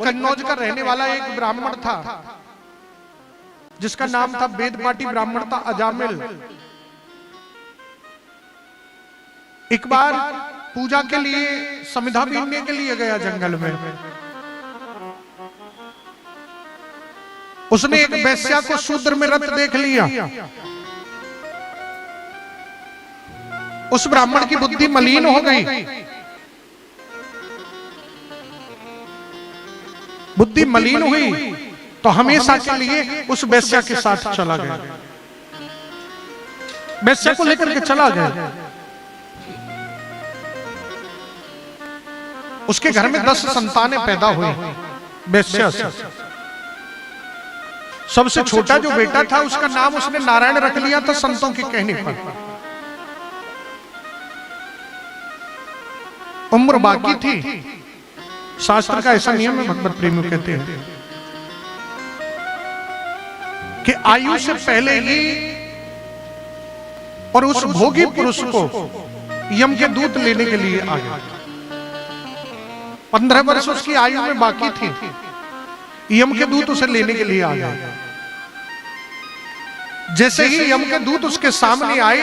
कन्नौज का रहने वाला एक ब्राह्मण था जिसका नाम था वेदपाटी ब्राह्मण था अजामिल। एक बार पूजा के लिए समिधा बीनने के लिए गया जंगल में। उसने एक वेश्या को शूद्र में रत देख लिया। उस ब्राह्मण की बुद्धि मलिन हो गई, बुद्धि मलिन हुई तो हमेशा के लिए उस वेश्या के साथ चला गया, वेश्या को लेकर के चला गया। उसके घर में 10 संतानें पैदा हुई वेश्या से। सबसे छोटा जो बेटा था उसका नाम उसने नारायण रख लिया था संतों के कहने पर। उम्र बाकी थी, शास्त्र का ऐसा नियम है, भगवत प्रेमी कहते हैं कि आयु से पहले ही और उस भोगी पुरुष को यम के दूत लेने के लिए आ गए। 15 वर्ष उसकी आयु में बाकी थी, यम के दूत उसे लेने के लिए आ गए। जैसे ही यम के दूत उसके सामने आए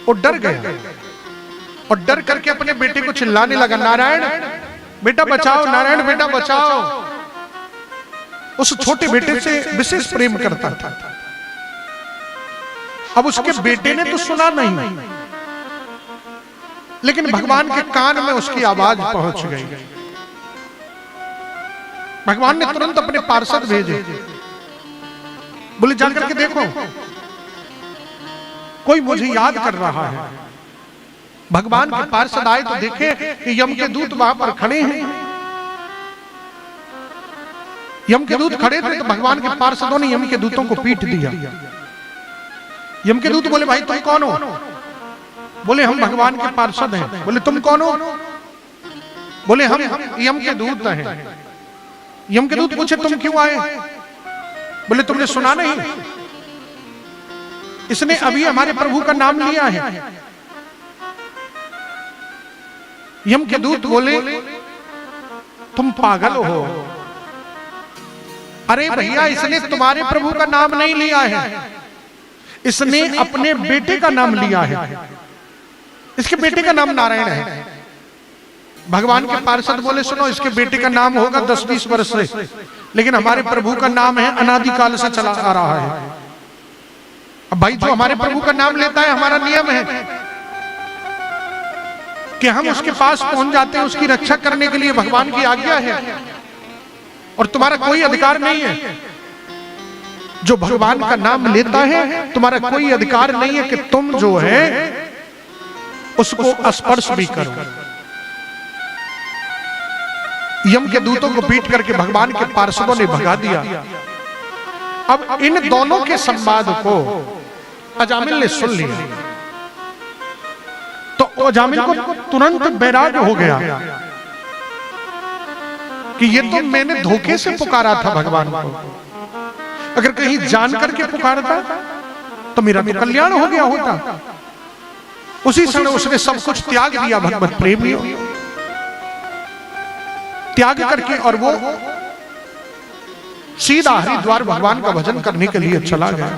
वो डर गया और डर करके अपने बेटे को चिल्लाने लगा, नारायण बेटा बचाओ, नारायण बेटा बचाओ। उस छोटे बेटे से विशेष प्रेम करता था। अब उसके बेटे ने तो सुना नहीं, लेकिन भगवान के कान में उसकी आवाज पहुंच गई। भगवान ने तुरंत अपने पार्षद भेजे, बोले जाकर के देखो कोई मुझे याद कर रहा है। भगवान के पार्षद आए तो देखे कि यम के दूत वहां पर खड़े हैं। यम के दूत खड़े थे तो भगवान के पार्षदों ने यम के दूतों को पीट दिया। यम के दूत बोले, भाई तुम कौन हो? बोले, हम भगवान के पार्षद हैं। बोले, तुम कौन हो? बोले, हम यम के दूत हैं। यम के दूत पूछे, तुम क्यों आए? बोले, तुमने सुना नहीं, इसने अभी हमारे प्रभु का नाम लिया है। यम के दूत बोले, तुम पागल हो, अरे भैया इसने तुम्हारे प्रभु का नाम नहीं लिया है, इसने अपने बेटे का नाम लिया है। इसके बेटे का नाम नारायण है। भगवान के पार्षद बोले, सुनो इसके बेटे का नाम होगा 10-20 वर्ष से, लेकिन हमारे प्रभु का नाम है अनादिकाल से चला आ रहा है। अब भाई जो हमारे प्रभु का नाम लेता है, हमारा नियम है कि हम उसके पास पहुंच जाते हैं, उसकी रक्षा करने के लिए भगवान की आज्ञा है, और तुम्हारा कोई अधिकार नहीं है। जो भगवान का नाम लेता है तुम्हारा कोई अधिकार नहीं है कि तुम जो है उसको स्पर्श भी करो। यम के दूतों को पीट करके भगवान के पार्षदों ने भगा दिया। अब इन दोनों के संवाद को अजामिल ने सुन लिया तो अजामिल को तुरंत बैराग हो गया कि ये तो मैंने धोखे से पुकारा था भगवान को, अगर कहीं जान करके पुकारता तो मेरा भी कल्याण हो गया होता। उसी समय उसने सब कुछ त्याग दिया भगवत प्रेमियों, त्याग करके और वो सीधा हरिद्वार भगवान का भजन करने के लिए चला गया।